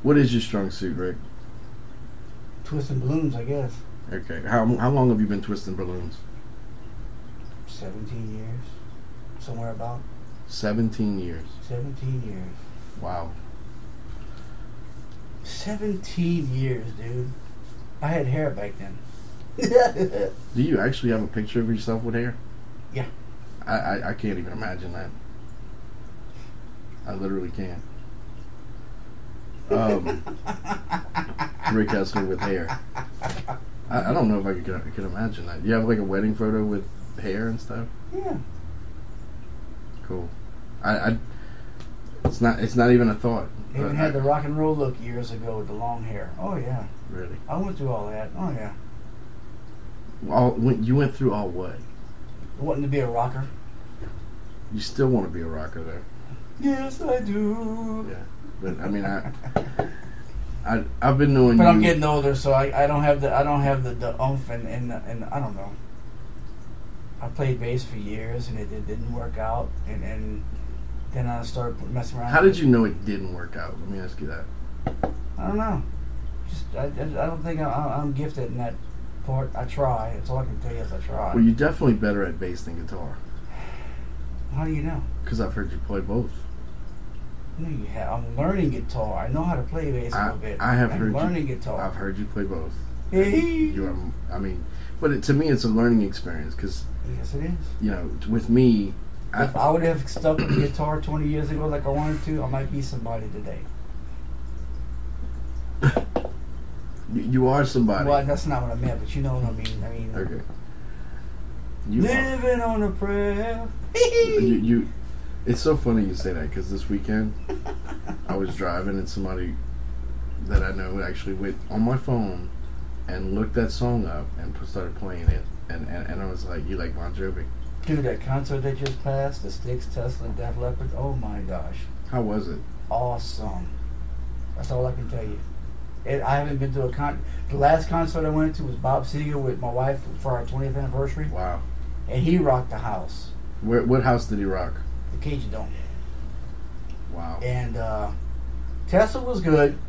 What is your strong suit, Rick? Twisting balloons, I guess. Okay. How long have you been twisting balloons? 17 years. Somewhere about. 17 years. 17 years. Wow. 17 years, dude. I had hair back then. Do you actually have a picture of yourself with hair? Yeah. I can't even imagine that. I literally can't. Rick Hessler with hair. I don't know if I could imagine that. You have like a wedding photo with hair and stuff? Yeah. Cool. It's not even a thought. They even had the rock and roll look years ago with the long hair. Oh yeah. Really? I went through all that. Oh yeah. You went through all what? Wanting to be a rocker. You still want to be a rocker though. Yes, I do. Yeah. But I mean I've been knowing but you. I'm getting older, so I don't have the oomph and I don't know. I played bass for years and it didn't work out and then I started messing around. How did you know it didn't work out? Let me ask you that. I don't know. Just I don't think I'm gifted in that part. I try. That's all I can tell you is I try. Well, you're definitely better at bass than guitar. How do you know? Because I've heard you play both. No, you have. I'm learning guitar. I know how to play bass a little bit. I'm learning guitar. I've heard you play both. Hey. But to me, it's a learning experience because. Yes, it is. You know, with me. If I would have stuck with the guitar 20 years ago like I wanted to, I might be somebody today. You are somebody. Well, that's not what I meant, but you know what I mean. Okay. Living on a prayer. It's so funny you say that because this weekend I was driving and somebody that I know actually went on my phone and looked that song up and started playing it, and I was like, "You like Bon Jovi?" Dude, that concert that just passed, the Styx, Tesla, and Def Leppard. Oh my gosh! How was it? Awesome. That's all I can tell you. I haven't been to the last concert I went to was Bob Seger with my wife for our 20th anniversary. Wow. And he rocked the house. What house did he rock? The Cajun Dome. Wow. And Tesla was good.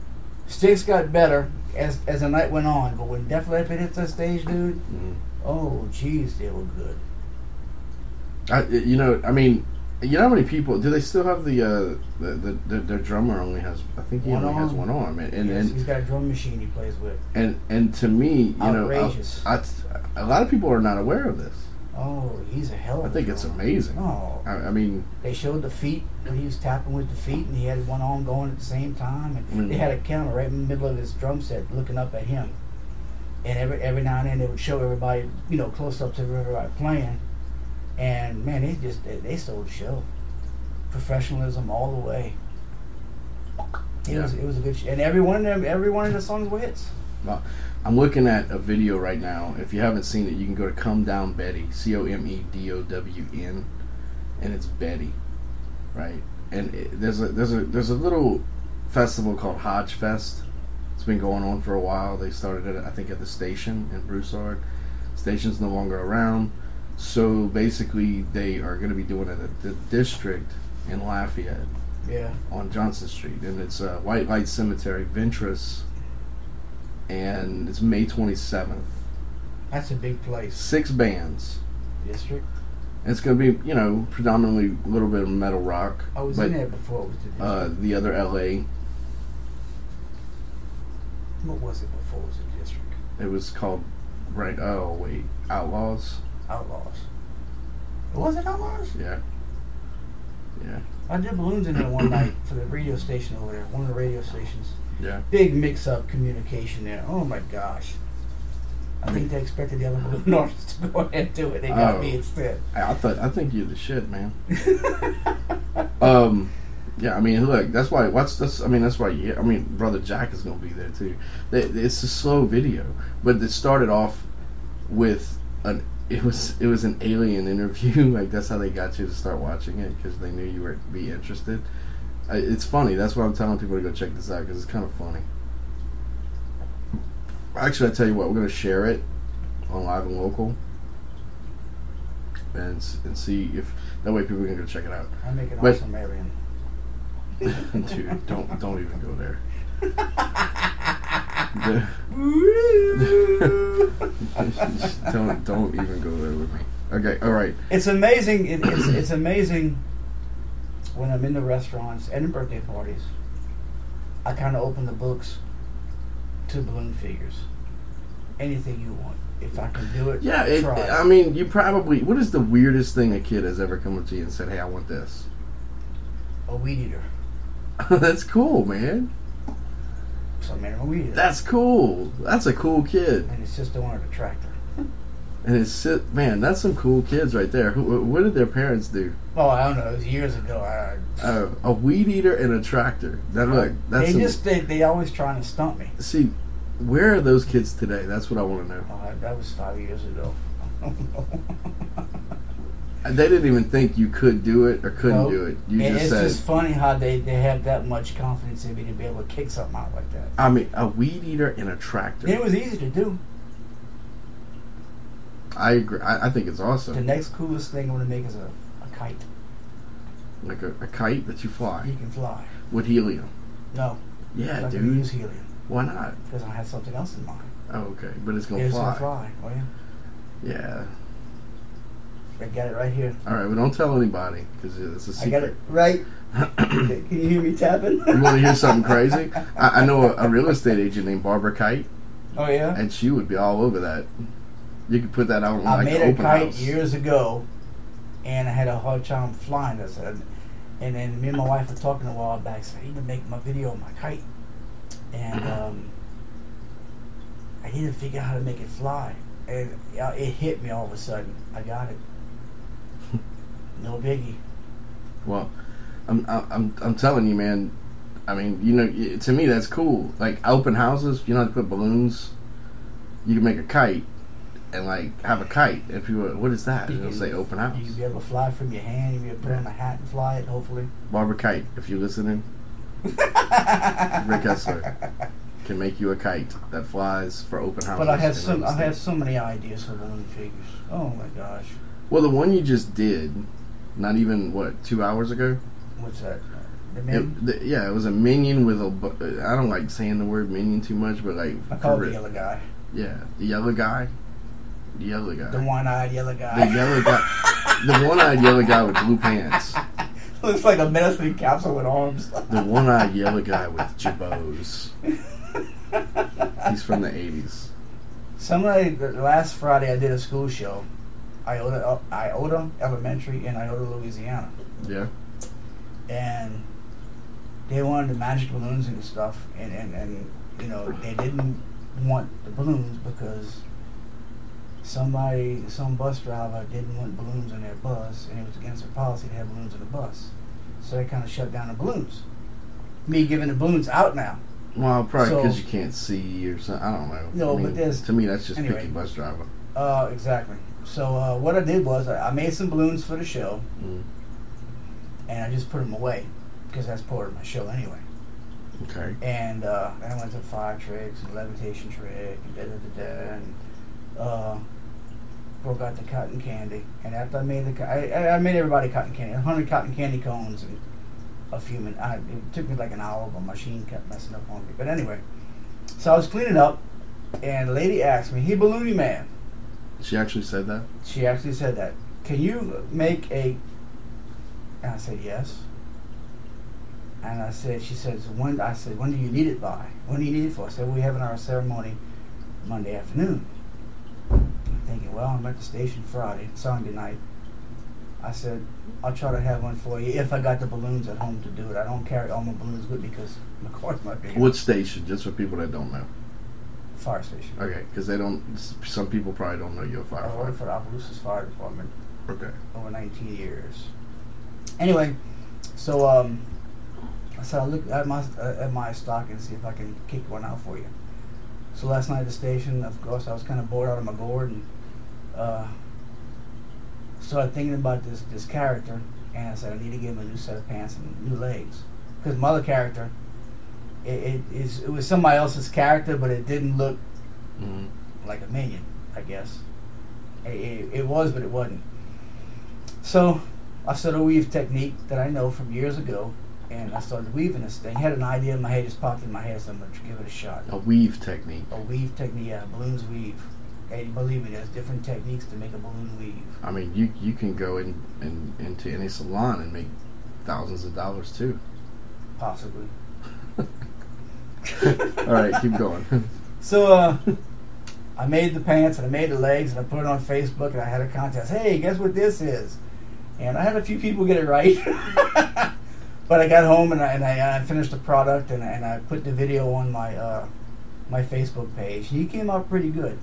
Styx got better as the night went on. But when Def Leppard hit that stage, dude, oh, jeez, they were good. You know how many people do they still have their drummer only has he only has one arm and he's got a drum machine he plays with and to me outrageous. A lot of people are not aware of this. Oh, he's a hell of a I think drummer. it's amazing. Oh, I mean they showed the feet when he was tapping with the feet and he had one arm going at the same time and they had a camera right in the middle of his drum set looking up at him, and every now and then they would show everybody close up to everybody playing. And man, they stole the show. Professionalism all the way. It was a good show. And every one of the songs were hits. Well, I'm looking at a video right now. If you haven't seen it, you can go to Come Down Betty, COMEDOWN, and it's Betty, right? And there's a little festival called Hodge Fest. It's been going on for a while. They started it, I think, at the station in Broussard. Station's no longer around. So basically, they are going to be doing it at the district in Lafayette, on Johnson Street, and it's White Light Cemetery, Ventress, and it's May 27th. That's a big place. 6 bands. District. And it's going to be, predominantly a little bit of metal rock. I was in there before it was the district. The other LA. What was it before it was the district? It was called Outlaws. Outlaws. Was it Outlaws? Yeah. I did balloons in there one night for the radio station over there, one of the radio stations. Yeah. Big mix-up communication there. Oh my gosh. I think they expected the other balloon artists to go ahead and do it. They got me instead. I think you're the shit, man. Yeah, I mean, look, that's why. Brother Jack is gonna be there too. It's a slow video, but it started off with it was an alien interview. Like that's how they got you to start watching it because they knew you would be interested. It's funny. That's why I'm telling people to go check this out because it's kind of funny. Actually, I tell you what, we're gonna share it on Live and Local, and see if that way people can go check it out. I make an awesome alien. Dude, don't even go there. don't even go there with me. Okay, all right. It's amazing. It's amazing when I'm in the restaurants and birthday parties. I kind of open the books to balloon figures. Anything you want. If I can do it, yeah. try it. I mean, you probably. What is the weirdest thing a kid has ever come up to you and said, "Hey, I want this"? A weed eater. That's cool, man. So I made him a weed eater. That's cool. That's a cool kid. And his sister wanted a tractor. And it's man, that's some cool kids right there. What did their parents do? Oh, I don't know. It was years ago. A weed eater and a tractor. They always trying to stump me. See, where are those kids today? That's what I want to know. That was 5 years ago. They didn't even think you could do it or couldn't do it. It's just funny how they have that much confidence in me to be able to kick something out like that. I mean, a weed eater and a tractor. It was easy to do. I agree. I think it's awesome. The next coolest thing I'm going to make is a kite. Like a kite that you fly? You can fly. With helium? No. Yeah, I'm dude. going to use helium. Why not? Because I had something else in mind. Oh, okay. But it's going to fly. It's going to fly. Oh, yeah. Yeah. I got it right here. All right. Well, don't tell anybody because it's a secret. I got it right. Can you hear me tapping? You want to hear something crazy? I know a real estate agent named Barbara Kite. Oh, yeah? And she would be all over that. You could put that out on I made a kite house. years ago, and I had a hard time flying this. And then me and my wife were talking a while back. So I need to make my video on my kite, and I need to figure out how to make it fly. And it hit me all of a sudden. I got it. No biggie. Well, I'm telling you, man. I mean, to me that's cool. Like open houses, you know how to put balloons. You can make a kite. And like have a kite. If you what is that? It'll say open house. You can be able to fly from your hand. You can put on a hat and fly it. Hopefully. Barbara Kite, if you're listening, Rick Hessler can make you a kite that flies for open houses. But I have so many ideas for balloon figures. Oh my gosh. Well, the one you just did, not even 2 hours ago. What's that? The minion? It was a minion with a. I don't like saying the word minion too much, but like I call it the yellow guy. Yeah, the yellow guy. The yellow guy. The one-eyed yellow guy. The yellow guy. The one-eyed yellow guy with blue pants. Looks like a medicine capsule with arms. The one-eyed yellow guy with jabots. He's from the 80s. Last Friday I did a school show. Iota Elementary in Iota, Louisiana. Yeah. And they wanted the magic balloons and stuff. And they didn't want the balloons because some bus driver didn't want balloons in their bus, and it was against their policy to have balloons in the bus. So they kind of shut down the balloons. Me giving the balloons out now. Well, probably because you can't see or something. I don't know. No, but there's... To me, that's just picky bus driver. Exactly. So what I did was I made some balloons for the show, and I just put them away because that's part of my show anyway. Okay. And then I went to fire tricks and levitation trick and and broke out the cotton candy. And after I made I made everybody cotton candy, 100 cotton candy cones and a few minutes. It took me like an hour, but my machine kept messing up on me. But anyway, so I was cleaning up, and a lady asked me, "Hey, Balloony Man." She actually said that? She actually said that. "Can you make a..." And I said, "Yes." And I said, she says, "When?" I said, "When do you need it by? When do you need it for?" I said, "We're having our ceremony Monday afternoon." I'm thinking, well, I'm at the station Sunday night. I said, "I'll try to have one for you if I got the balloons at home to do it. I don't carry all my balloons with me because my car's might be..." What station? Just for people that don't know. Fire station. Okay, because they don't. Some people probably don't know you're a firefighter. I worked for the Opelousas Fire Department. Okay. Over 19 years. Anyway, so I said I'll look at my stock and see if I can kick one out for you. So last night at the station, of course, I was kind of bored out of my gourd and started thinking about this character, and I said I need to give him a new set of pants and new legs because my other character. It was somebody else's character, but it didn't look like a minion, I guess. It was, but it wasn't. So I started a weave technique that I know from years ago, And I started weaving this thing. I had an idea in my head, just popped in my head, so I'm going to give it a shot. A weave technique. A weave technique, yeah. Balloons weave. Hey, believe me, there's different techniques to make a balloon weave. I mean, you can go into any salon and make thousands of dollars too. Possibly. All right, keep going. So I made the pants and I made the legs and I put it on Facebook and I had a contest. Hey, guess what this is? And I had a few people get it right. But I got home and I finished the product and I put the video on my my Facebook page. He came out pretty good.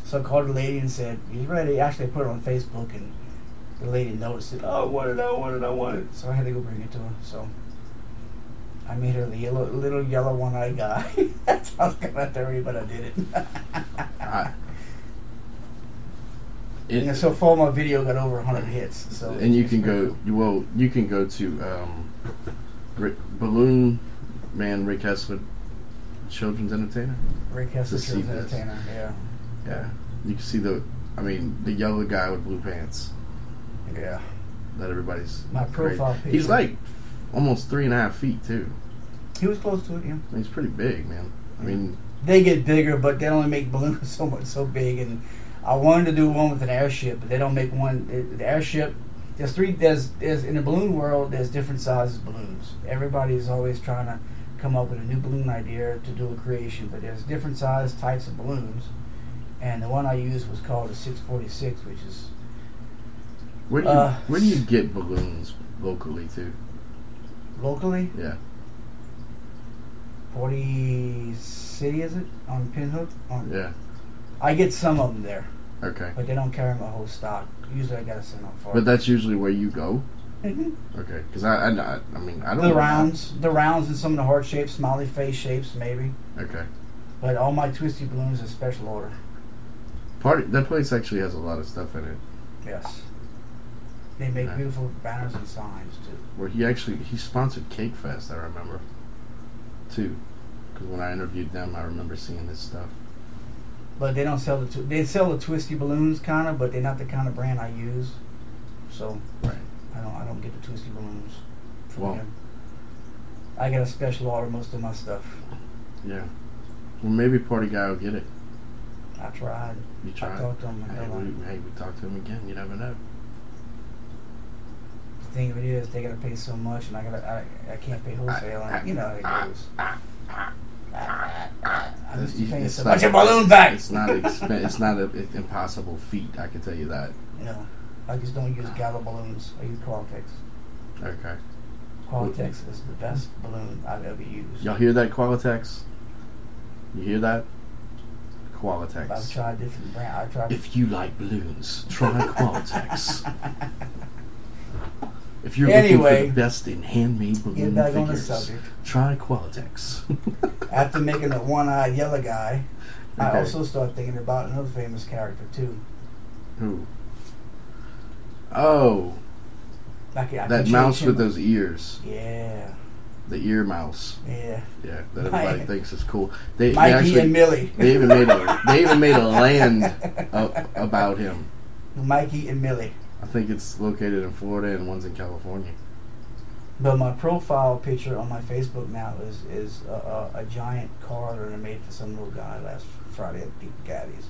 So I called the lady and said, he's ready. Actually, I put it on Facebook and the lady noticed it. Oh, I want it. So I had to go bring it to her. So I made her the little yellow one-eyed guy. That sounds kind of dirty, but I did it. And so far, my video got over 100 hits. So and you can go. Well, you can go to Balloon Man Rick Hessler, Children's Entertainer. Rick Hessler, Children's Entertainer. Yeah. Yeah. You can see the yellow guy with blue pants. Yeah. That everybody's. My profile picture. He's like almost 3.5 feet too. He was close to it. Yeah. He's pretty big, man. I mean, they get bigger, but they only make balloons so big. And I wanted to do one with an airship, but they don't make one. The airship. There's in the balloon world. There's different sizes of balloons. Everybody is always trying to come up with a new balloon idea to do a creation, but there's different size types of balloons. And the one I used was called a 646, which is. Where do you get balloons locally too? Locally? Yeah. 40 City, is it? On Pinhook? Yeah. I get some of them there. Okay. But they don't carry my whole stock. Usually I gotta send them far. But that's usually where you go? Mm-hmm. Okay. Because I mean, I don't know. The rounds and some of the heart shapes, smiley face shapes, maybe. Okay. But all my twisty balloons are special order. That place actually has a lot of stuff in it. Yes. They make beautiful banners and signs too. Where he sponsored Cake Fest, I remember, too. Because when I interviewed them, I remember seeing this stuff. But they don't sell they sell the twisty balloons kind of, but they're not the kind of brand I use. So right. I don't get the twisty balloons from them. I get a special order most of my stuff. Yeah. Well, maybe Party Guy will get it. I tried. You tried? I talked to him. We talked to him again. You never know. The thing of it is, they gotta pay so much, and I can't pay wholesale, and you know how it goes. I'm just paying so much a balloon back. It's not an impossible feat. I can tell you that. No, I just don't use Gallo balloons. I use Qualtex. Okay. Qualtex is the best balloon I've ever used. Y'all hear that, Qualitex? You hear that? Qualitex. I've tried different brands. If you like balloons, try Qualitex. If you're looking for the best in handmade balloon figures, try Qualitex. After making the one-eyed yellow guy, I also started thinking about another famous character too. Who? Oh, that mouse with those ears. Yeah. The ear mouse. Yeah. Yeah, that everybody thinks is cool. Mikey and Millie. They even made a land about him. Mikey and Millie. I think it's located in Florida and one's in California. But my profile picture on my Facebook now is a giant car that I made for some little guy last Friday at Pete Gaddy's.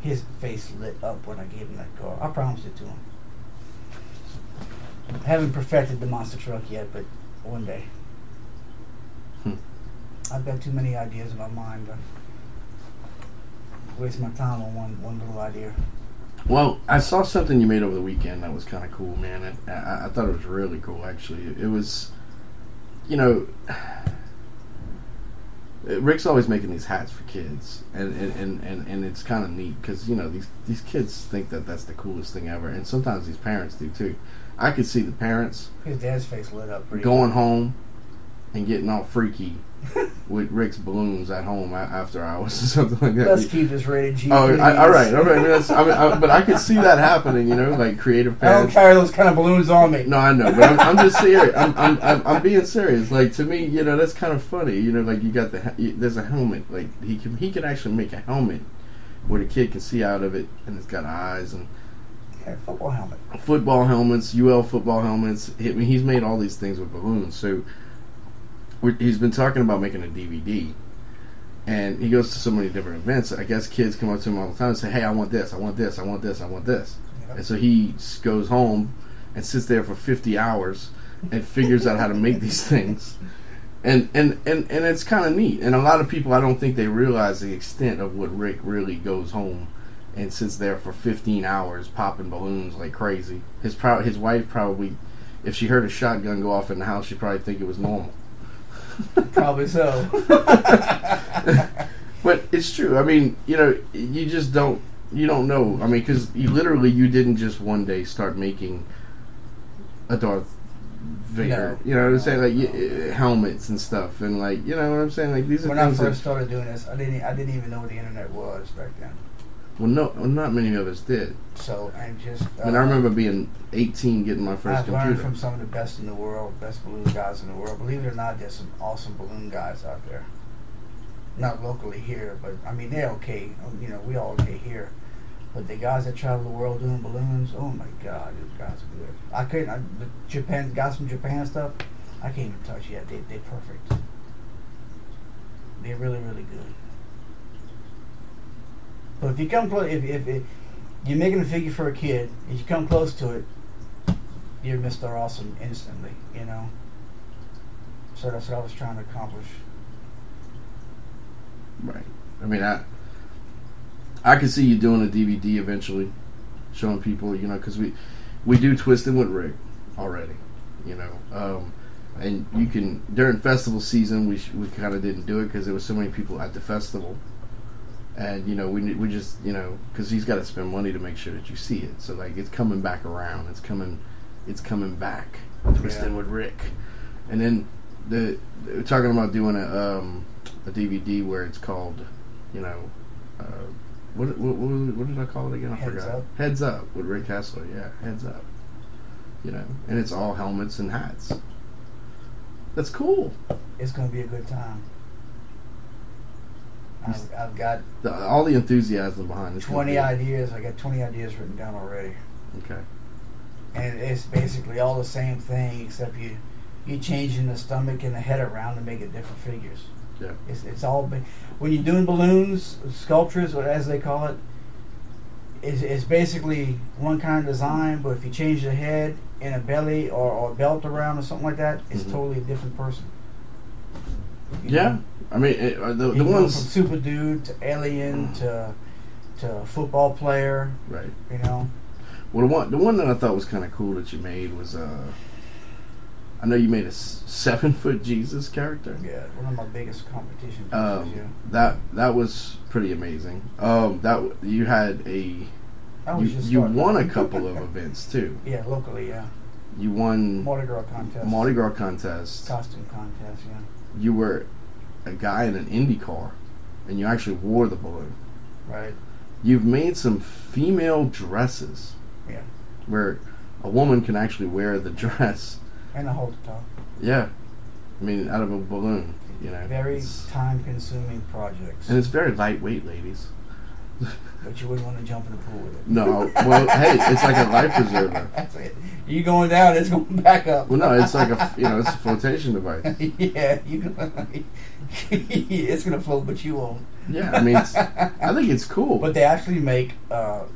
His face lit up when I gave him that car. I promised it to him. I haven't perfected the monster truck yet, but one day. I've got too many ideas in my mind to waste my time on one little idea. Well, I saw something you made over the weekend that was kind of cool, man. I thought it was really cool, actually. It was, Rick's always making these hats for kids, and it's kind of neat because these kids think that that's the coolest thing ever, and sometimes these parents do too. I could see the parents. His dad's face lit up pretty going home and getting all freaky with Rick's balloons at home after hours or something like that. Let's keep this rated G. Oh, all right. But I could see that happening. Like creative parents. I don't carry those kind of balloons on me. No, I know, but I'm just serious. I'm being serious. Like to me, that's kind of funny. Like you got there's a helmet. Like he can actually make a helmet where the kid can see out of it, and it's got eyes and Yeah, football helmet. Football helmets, UL football helmets. I mean, he's made all these things with balloons. So he's been talking about making a DVD. And he goes to so many different events. I guess kids come up to him all the time and say, "Hey, I want this, I want this, I want this, I want this." Yep. And so he goes home and sits there for 50 hours and figures out how to make these things. And it's kind of neat. And a lot of people, I don't think they realize the extent of what Rick really goes home and sits there for 15 hours popping balloons like crazy. His wife probably, if she heard a shotgun go off in the house, she'd probably think it was normal. Probably so. But it's true. I mean, you just don't know. I mean, because you didn't just one day start making a Darth Vader. No, you know what I'm saying? Like helmets and stuff, and like, you know what I'm saying? Like, these are when things I first started doing this, I didn't even know what the internet was back then. Well, no, not many of us did. So, and just... I remember being 18, getting my first computer. I've learned from some of the best in the world, best balloon guys in the world. Believe it or not, there's some awesome balloon guys out there. Not locally here, but, I mean, they're okay. We all okay here. But the guys that travel the world doing balloons, oh my God, these guys are good. The guys from Japan stuff, I can't even touch yet. They're perfect. They're really, really good. But if you come close, if you're making a figure for a kid, if you come close to it, you're Mr. Awesome instantly, So that's what I was trying to accomplish. Right. I mean, I could see you doing a DVD eventually, showing people, because we do Twisting with Rick already, and you can, during festival season, we kind of didn't do it because there were so many people at the festival. And we just because he's got to spend money to make sure that you see it. So like it's coming back around. It's coming back. Twisting with Rick, and then we're talking about doing a DVD where it's called what did I call it again? I forgot. Heads Up with Rick Hessler. Yeah, Heads Up. And it's all helmets and hats. That's cool. It's gonna be a good time. I've got all the enthusiasm behind this. 20 ideas. I got 20 ideas written down already. Okay. And it's basically all the same thing, except you changing the stomach and the head around to make it different figures. Yeah. It's all when you're doing balloons, sculptures, or as they call it, it's basically one kind of design. But if you change the head and a belly or a belt around or something like that, it's totally a different person. Yeah. I mean, the ones from super dude to alien to football player, right? Well, the one that I thought was kind of cool that you made was I know you made a 7-foot Jesus character. Yeah, one of my biggest competition pieces. Yeah. That was pretty amazing. That you had you won a couple of events too. Yeah, locally. Yeah. You won Mardi Gras contest. Costume contest. Yeah. You were a guy in an Indy car, and you actually wore the balloon. Right. You've made some female dresses. Yeah. Where a woman can actually wear the dress. And a halter top. Yeah. I mean, out of a balloon, Very time-consuming projects. And it's very lightweight, ladies. But you wouldn't want to jump in the pool with it. No. Well, hey, it's like a life preserver. That's it. You going down, it's going back up. Well, no, it's like it's a flotation device. Yeah, it's going to float, but you won't. Yeah, I mean, I think it's cool. But they actually make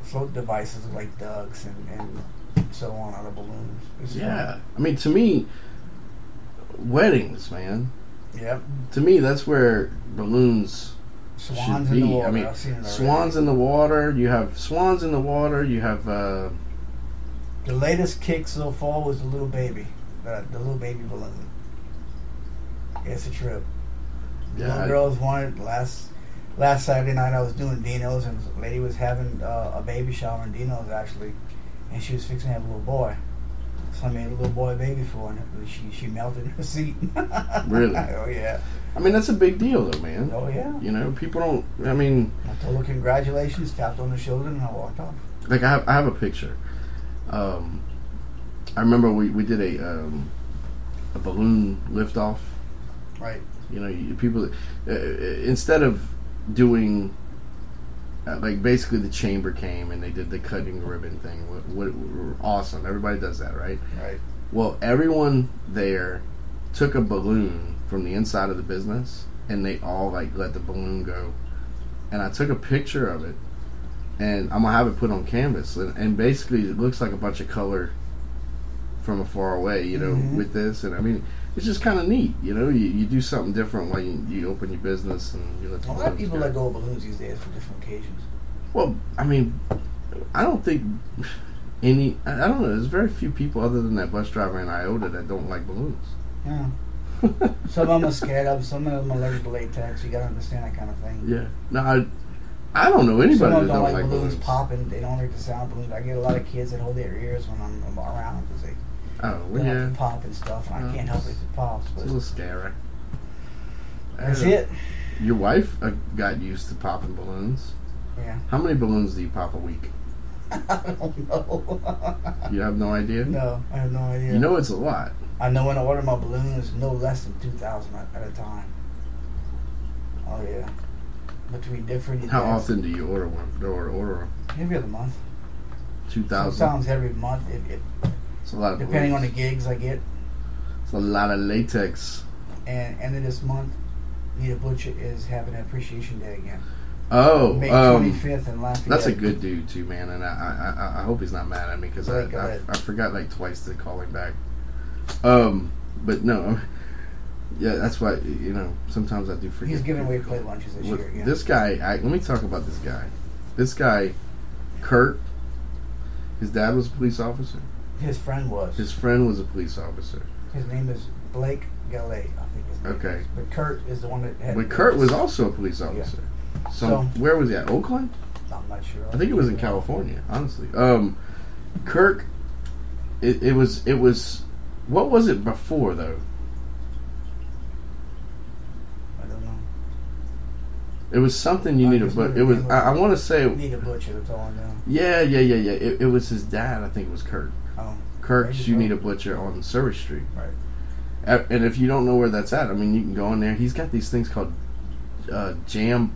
float devices like ducks and so on out of balloons. It's fun. I mean, to me, weddings, man. Yep. To me, that's where balloons swans should be. In the water. I mean, I've seen it swans in the water. You have swans in the water. You have. The latest kick so far was the little baby balloon. It's a trip. The little girls wanted last Saturday night. I was doing Dino's, and a lady was having a baby shower in Dino's actually, and she was fixing to have a little boy. So I made a little boy baby for her, and she melted in her seat. Really? Oh yeah. I mean, that's a big deal, though, man. Oh yeah. People don't. I mean. I told her congratulations, tapped on the shoulder, and I walked off. Like I have a picture. I remember we did a balloon liftoff. Right. People instead of doing like basically the chamber came and they did the cutting ribbon thing. Awesome. Everybody does that, right? Right. Well, everyone there took a balloon from the inside of the business and they all like let the balloon go. And I took a picture of it and I'm gonna have it put on canvas. And basically it looks like a bunch of color from afar away, you know, with this. And I mean, it's just kind of neat, you know. You do something different when you open your business and you let the A lot of people let go of balloons these days for different occasions. Well, I mean, I don't think I don't know. There's very few people other than that bus driver in Iota that don't like balloons. Yeah. Some of them are scared of them. Some of them are allergic to latex. You gotta understand that kind of thing. Yeah. No, I don't know anybody Some that of them don't like balloons. popping. They don't like the sound of balloons. I get a lot of kids that hold their ears when I'm around because they yeah. pop and stuff, and I can't help it if it pops. But It's a little scary. That's it. Your wife got used to popping balloons. Yeah. How many balloons do you pop a week? I don't know. You have no idea? No, I have no idea. You know it's a lot. I know when I order my balloons, no less than 2,000 at a time. Oh yeah. Between different events. How often do you order one? Order them? Every other month. 2,000. Sometimes every month. It's a lot of depending balloons. on the gigs I get. It's a lot of latex. And end of this month, Nita Butcher is having an appreciation day again. Oh, May 25th in Lafayette. That's a good dude too, man, and I hope he's not mad at me because I forgot like twice to call him back. But no, yeah, that's why sometimes I do forget. He's giving away plate lunches this year. Yeah. This guy, let me talk about this guy. This guy, Kurt. His dad was a police officer. His friend was. His friend was a police officer. His name is Blake Gallet, I think his name Okay. is. But Kurt is the one that had... But Kurt was also a police officer. Yeah. So where was he at? Oakland? I'm not sure. I think it was in California, honestly. Kirk, it was, what was it before, though? I don't know. It was something you needed, but it was, I want to say... Nita Butcher, that's all I know. Yeah. It was his dad, I think it was Kurt. Oh. Kirk's You Need a Butcher on Surrey Street. Right. And if you don't know where that's at, I mean, you can go in there. He's got these things called Cajun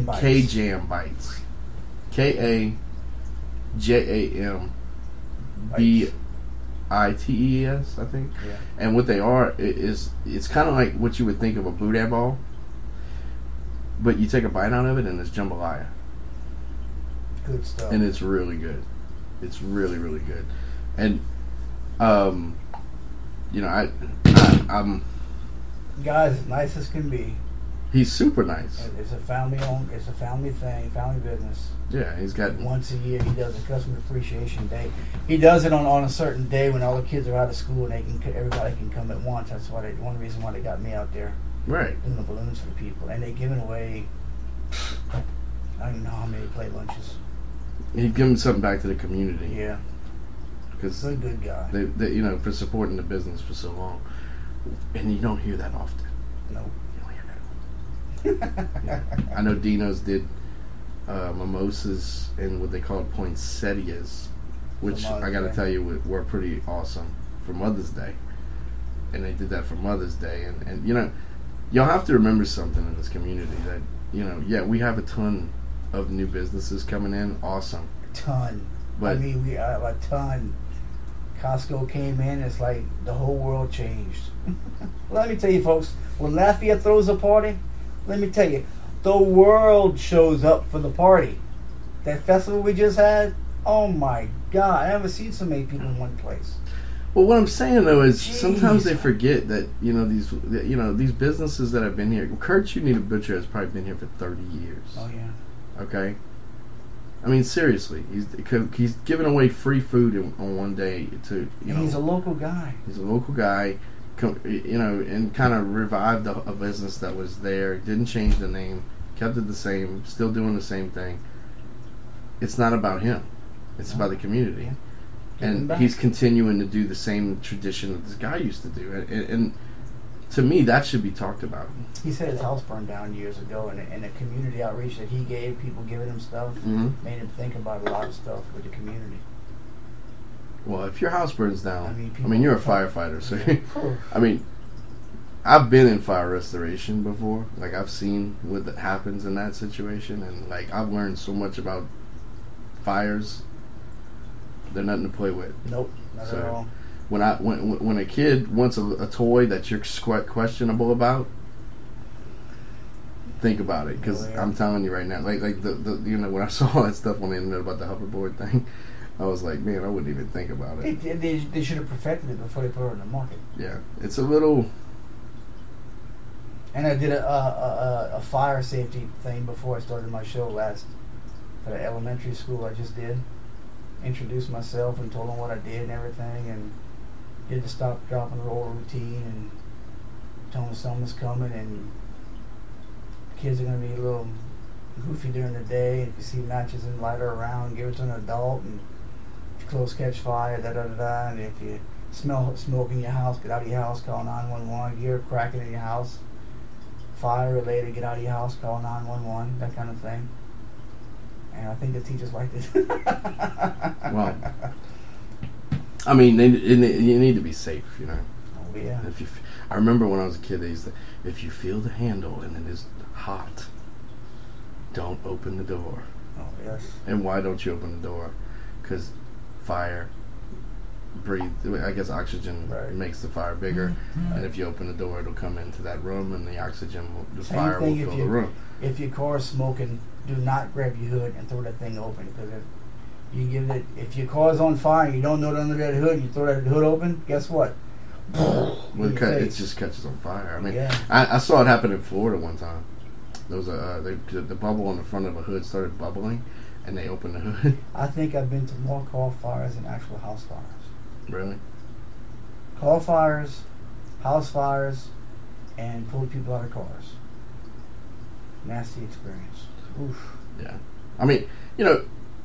bites. K-Jam bites. K-A-J-A-M B-I-T-E-S, I think. Yeah. And what they are is it's kind of like what you would think of a boudin ball, but you take a bite out of it and it's jambalaya. Good stuff. And it's really good. It's really, really good. And I'm guys, as nice as can be. He's super nice. It's a family-owned. It's a family thing, family business. Yeah, he's got... Once a year, he does a customer appreciation day. He does it on a certain day when all the kids are out of school and everybody can come at once. That's why one reason why they got me out there. Right. Doing the balloons for people, and they giving away. I don't even know how many plate lunches. He'd give him something back to the community. Yeah. Because he's a good guy. They for supporting the business for so long, and you don't hear that often. No. Yeah. I know Dino's did mimosas and what they call poinsettias, which I got to tell you were pretty awesome for Mother's Day. And they did that for Mother's Day, and y'all have to remember something in this community that we have a ton of new businesses coming in. Awesome, a ton. But I mean, we have a ton. Costco came in, it's like the whole world changed. Let me tell you, folks, when Lafayette throws a party, let me tell you, the world shows up for the party. That festival we just had, oh my God, I never seen so many people in one place. Well, what I'm saying though is sometimes they forget that these businesses that have been here. Kurt You Need a Butcher has probably been here for 30 years. Oh yeah. Okay. I mean, seriously, he's giving away free food on one day to He's a local guy. He's a local guy, and kind of revived a business that was there. Didn't change the name, kept it the same, still doing the same thing. It's not about him; it's about the community, and he's continuing to do the same tradition that this guy used to do. And to me, that should be talked about. He said his house burned down years ago, and the community outreach that he gave, people giving him stuff, made him think about a lot of stuff with the community. Well, if your house burns down, I mean you're a firefighter, so I mean, I've been in fire restoration before. Like, I've seen what happens in that situation, and like I've learned so much about fires. They're nothing to play with. Nope, not at all. When a kid wants a toy that you're quite questionable about, think about it, because I'm telling you right now, like the when I saw that stuff on the internet about the hoverboard thing, I was like, man, I wouldn't even think about it. They should have perfected it before they put it on the market. Yeah, it's a little. And I did a fire safety thing before I started my show last for the elementary school. I just did introduced myself and told them what I did and everything, and did the stop, drop, and roll routine, and told them something was coming, and kids are going to be a little goofy during the day. If you see matches and lighter around, give it to an adult, and if clothes catch fire, da-da-da-da, and if you smell smoke in your house, get out of your house, call 911. You're cracking in your house, fire related, get out of your house, call 911, that kind of thing. And I think the teachers liked it. Well, I mean, you need to be safe, you know. Oh, yeah. I remember when I was a kid, they used to, if you feel the handle and it is hot, don't open the door. Oh, yes. And why don't you open the door? Because fire, I guess oxygen makes the fire bigger. Mm-hmm. And if you open the door, it'll come into that room, and the fire will fill the room. If your car is smoking, do not grab your hood and throw that thing open, because if your car's on fire and you don't know it under that hood, you throw that hood open, guess what? It just catches on fire. I mean, yeah. I saw it happen in Florida one time. There was the bubble on the front of a hood started bubbling, and they opened the hood. I think I've been to more car fires than actual house fires. Really? Car fires, house fires, and pulled people out of cars. Nasty experience. Oof. Yeah. I mean,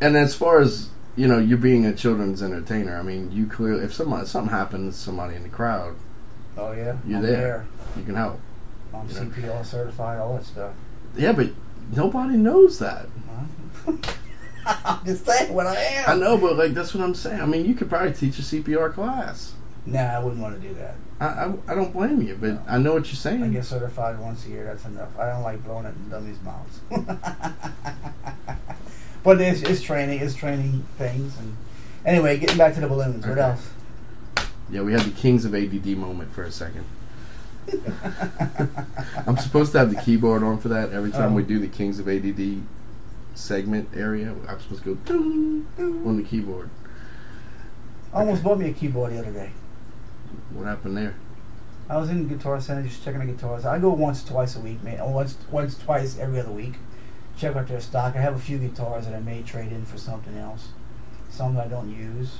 and as far as, you being a children's entertainer, I mean, you clearly, if something happens to somebody in the crowd, oh yeah, you're there. You can help. I'm CPR certified, all that stuff. Yeah, but nobody knows that. I'm just saying what I am. I know, but that's what I'm saying. I mean, you could probably teach a CPR class. Nah, I wouldn't want to do that. I don't blame you, but no. I know what you're saying. I get certified once a year. That's enough. I don't like blowing it in dummies' mouths. But it's training. It's training things. And anyway, getting back to the balloons. What else? Yeah, we had the Kings of ADD moment for a second. I'm supposed to have the keyboard on for that every time we do the Kings of ADD segment area. I'm supposed to go ding, ding on the keyboard. I almost bought me a keyboard the other day. What happened there? I was in the Guitar Center just checking the guitars. I go once, twice a week, man. Twice every other week. Check out their stock. I have a few guitars that I may trade in for something else. Some that I don't use.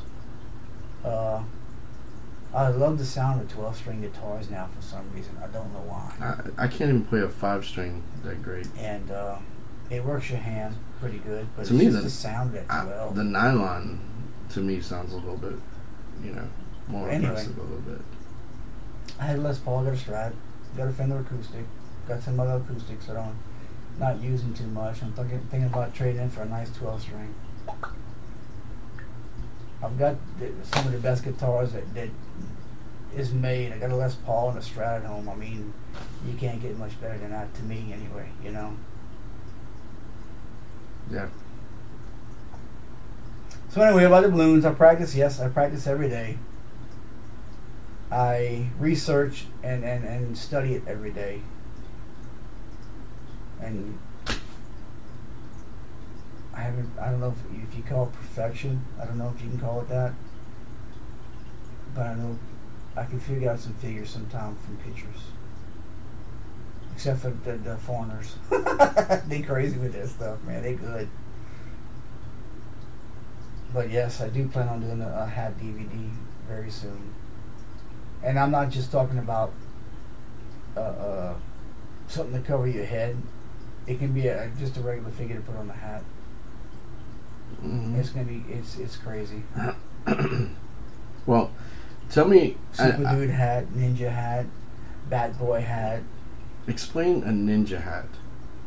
I love the sound of 12-string guitars now for some reason. I don't know why. I can't even play a 5-string that great. And it works your hand pretty good, but to it's me, just the sound at 12. The nylon, to me, sounds a little bit, more impressive a little bit. I had Les Paul, got a Strat, got a Fender acoustic, got some other acoustics that I'm not using too much. I'm thinking about trading in for a nice 12-string. I've got some of the best guitars that is made. I got a Les Paul and a Strat at home. I mean, you can't get much better than that, to me anyway, Yeah. So anyway, about the balloons, I practice. Yes, I practice every day. I research and study it every day. And I don't know if you call it perfection. I don't know if you can call it that. But I know I can figure out some figures sometimes from pictures. Except for the foreigners. They crazy with that stuff, man. They good. But yes, I do plan on doing a hat DVD very soon. And I'm not just talking about something to cover your head. It can be just a regular figure to put on the hat. Mm-hmm. It's gonna be it's crazy. Well, tell me, Super Dude hat, Ninja hat, Bat Boy hat. Explain a ninja hat.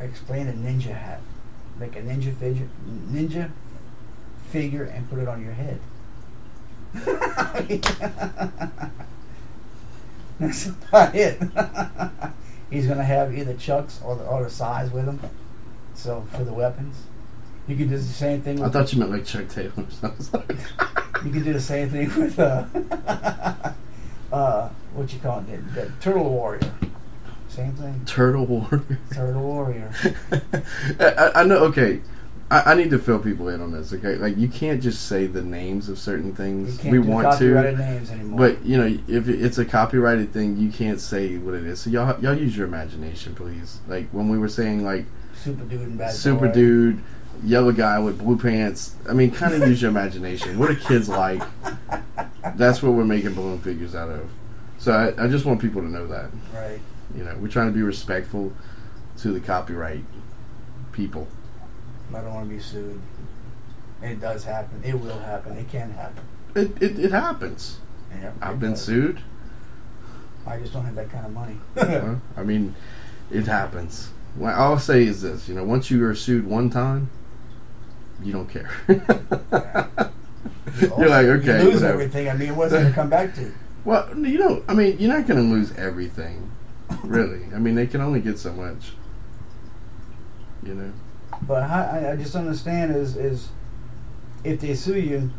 Explain a ninja hat. Make a ninja figure and put it on your head. That's about it. He's going to have either chucks or the size with him. So for the weapons, you can do the same thing. I thought you meant like Chuck Taylor. You can do the same thing with what you call it, the Turtle Warrior. Same thing. Turtle Warrior. Turtle Warrior. I know. Okay, I need to fill people in on this. Okay, like you can't just say the names of certain things. You can't we do want copyrighted to, names anymore. but you know, if it's a copyrighted thing, you can't say what it is. So y'all use your imagination, please. Like when we were saying like Super Dude and Bad Super Boy. Dude, yellow guy with blue pants. I mean, kind of use your imagination. What are kids like? That's what we're making balloon figures out of. So I just want people to know that. Right. You know, we're trying to be respectful to the copyright people. I don't want to be sued. And it does happen. It will happen. It can happen. It happens. Yeah, I've been sued. I just don't have that kind of money. I mean, it happens. What I'll say is this: you know, once you are sued one time, you don't care. You're like, okay, you lose whatever. everything. I mean, what's it going to come back to? Well, you know, I mean, you're not going to lose everything, really. I mean, they can only get so much. You know. But I just understand is if they sue you,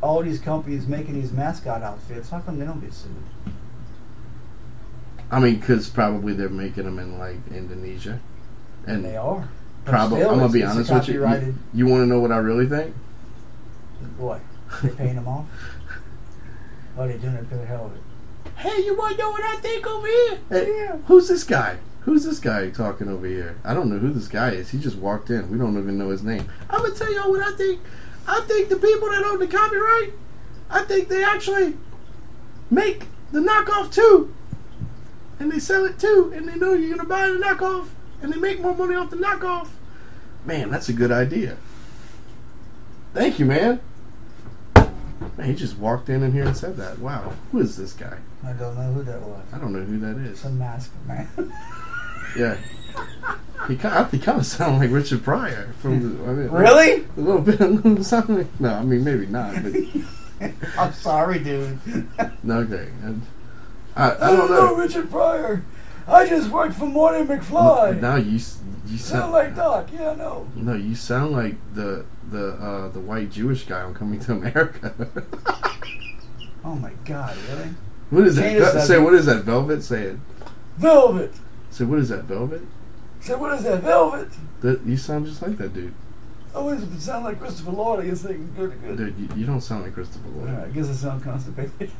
all these companies making these mascot outfits, how come they don't get sued? I mean, because probably they're making them in like Indonesia, and they are. Probably. Still, I'm gonna be it's honest with you. You want to know what I really think? What? They're paying them off? Or they're doing it for the hell of it? Hey, you want to know what I think over here? Hey, Yeah. who's this guy? Who's this guy talking over here? I don't know who this guy is. He just walked in. We don't even know his name. I'm going to tell y'all what I think. I think the people that own the copyright, I think they actually make the knockoff too. And they sell it too. And they know you're going to buy the knockoff. And they make more money off the knockoff. Man, that's a good idea. Thank you, man. Man, he just walked in here and said that. Wow. Who is this guy? I don't know who that was. I don't know who that is. Some mask man. Yeah. He kind of sounded like Richard Pryor from the. I mean, Really? A little bit. No, I mean maybe not. But I'm sorry, dude. no, okay. I don't know. Richard Pryor. I just worked for Morty McFly. Now you sound like Doc. Yeah, I know. No, you sound like the white Jewish guy on Coming to America. Oh my God! Really? What is Change that? the Say what is that? Velvet? Say it. Velvet. Say what is that? Velvet? Say what is that? Velvet. You sound just like that dude. I always sound like Christopher Lloyd. I guess they can go to good. Dude, you don't sound like Christopher Lloyd. I guess I sound constipated.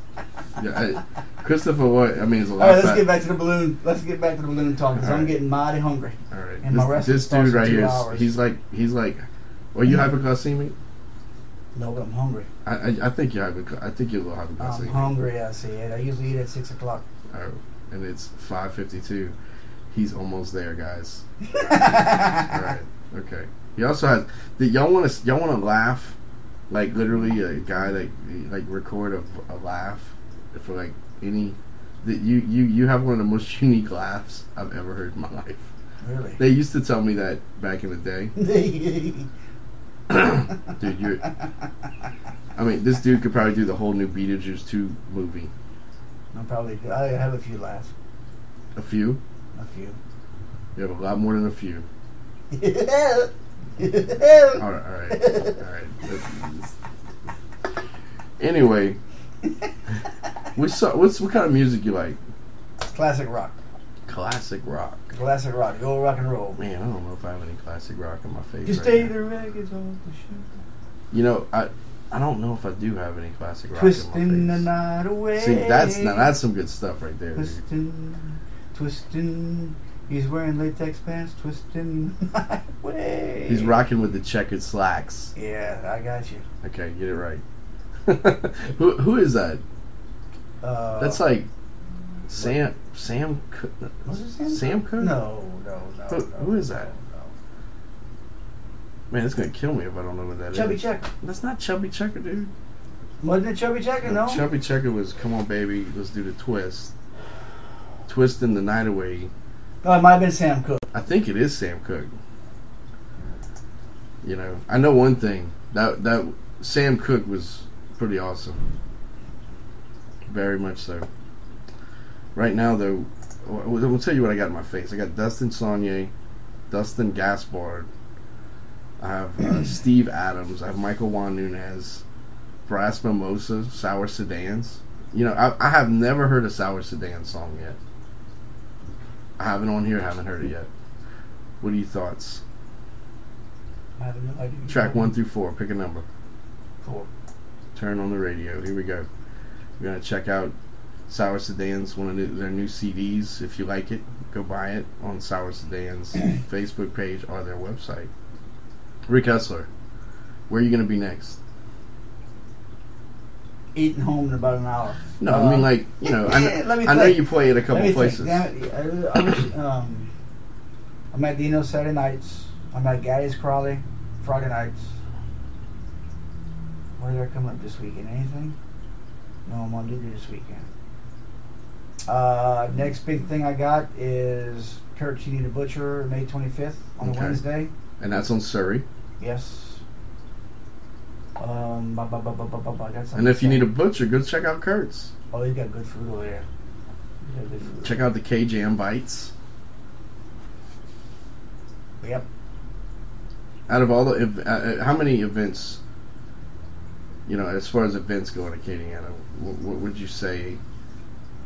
Yeah, Christopher Lloyd. I mean, it's a lot. All right, let's get back to the balloon. Let's get back to the balloon talk because I'm getting mighty hungry. All right, And my rest this dude right here, he's like, are you hypoglycemic? No, but I'm hungry. I think you're a little hypoglycemic. I'm hungry. I see it. I usually eat at 6 o'clock. Oh, and it's 5:52. He's almost there, guys. All right, okay. He also has. Y'all want to laugh, like literally a guy like record a laugh for like any. That you have one of the most unique laughs I've ever heard in my life. Really? They used to tell me that back in the day. Dude, I mean, this dude could probably do the whole new Beetlejuice 2 movie. I have a few laughs. A few? A few. You have a lot more than a few. All right. Anyway, what kind of music you like? Classic rock. Classic rock. Classic rock. Go rock and roll. Man, I don't know if I have any classic rock in my face. Just stay the records on the show. You know, I don't know if I do have any classic rock Twisting in my the face. night away. See, that's some good stuff right there. Twisting. He's wearing latex pants. Twisting the night away. He's rocking with the checkered slacks. Yeah, I got you. Okay, get it right. Who is that? That's like Sam Cook. Was it Sam Cook? No. Who is that? No. Man, it's gonna kill me if I don't know what that is. Chubby Checker. That's not Chubby Checker, dude. Wasn't it Chubby Checker? No. Chubby Checker was "Come On Baby, Let's Do the Twist." Twisting the night away. Oh, it might have been Sam Cooke. I think it is Sam Cooke. You know, I know one thing. That Sam Cooke was pretty awesome. Very much so. Right now, though, I'll tell you what I got in my face. I got Dustin Saunier, Dustin Gaspard. I have Steve Adams. I have Michael Juan Nunez, Brass Mimosa, Sour Sedans. You know, I have never heard a Sour Sedan song yet. I have it on here. Haven't heard it yet. What are your thoughts? I have no idea. Track 1 through 4. Pick a number. 4. Turn on the radio. Here we go. We're gonna check out Sour Sedans, one of their new CDs. If you like it, go buy it on Sour Sedans Facebook page or their website. Rick Hessler, where are you gonna be next? Eating home in about an hour. No, I mean, like, you know, I know you play at a couple places. I'm at Dino's Saturday nights. I'm at Gaddy's Crawley Friday nights. What is there coming up this weekend? Anything? No, I'm on duty this weekend. Next big thing I got is Kurt, You Need a Butcher, May 25th on a Wednesday. And that's on Surrey. Yes. I got and if you need a butcher, go check out Kurt's. Oh, he's got good food over there. Good food. Check out the K-Jam Bites. Yep. Out of all the, how many events, you know, as far as events go in Acadiana, what would you say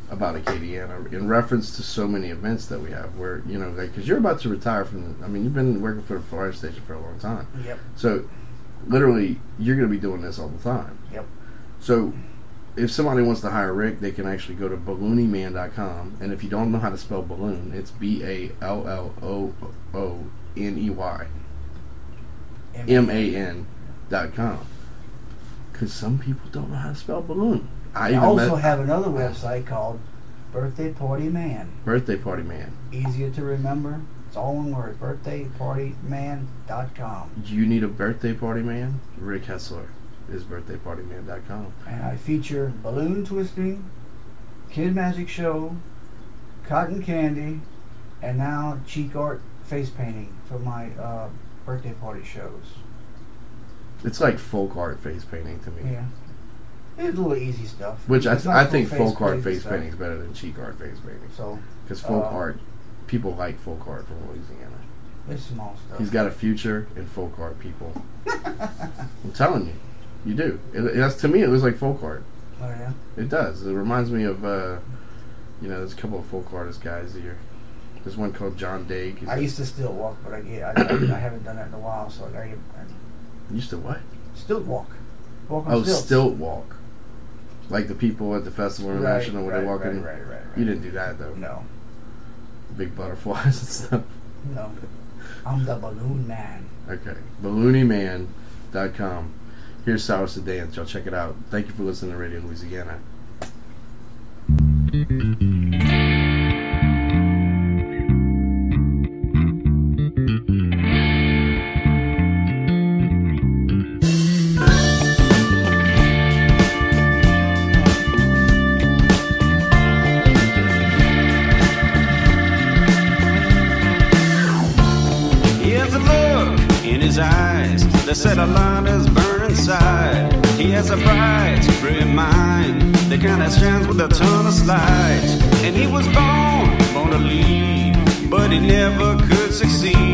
about Acadiana in reference to so many events that we have where, you know, like, because you're about to retire from, I mean, you've been working for the fire station for a long time. Yep. So, literally, you're going to be doing this all the time. Yep. So, if somebody wants to hire Rick, they can actually go to balloonyman.com. And if you don't know how to spell balloon, it's BALLOONEY MAN.com. Because some people don't know how to spell balloon. I also have another website called Birthday Party Man. Birthday Party Man. Easier to remember. It's all one word. BirthdayPartyMan.com. You need a birthday party man? Rick Hessler is BirthdayPartyMan.com. And I feature balloon twisting, kid magic show, cotton candy, and now cheek art face painting for my birthday party shows. It's like folk art face painting to me. Yeah. It's a little easy stuff. Which I think folk art face painting is better than cheek art face painting. So, because folk art, people like folk art from Louisiana. It's small stuff. He's got a future in folk art, people. I'm telling you, you do. To me, it looks like folk art. Oh yeah. It does. It reminds me of, you know, there's a couple of folk artist guys here. There's one called John Dake. I used to still walk, but I haven't done that in a while, so I gotta get. You used to what? Stilt walk. Walk on stilts. Stilt walk. Like the people at the Festival International when they're walking. Right. You didn't do that though. No. Big butterflies and stuff. No. I'm the balloon man. Okay. Balloonyman.com. Here's Sour Sedans. Y'all check it out. Thank you for listening to Radio Louisiana. The set of lighters burn inside. He has a bright, brilliant mind, the kind that shines with a ton of light. And he was born to lead, but he never could succeed.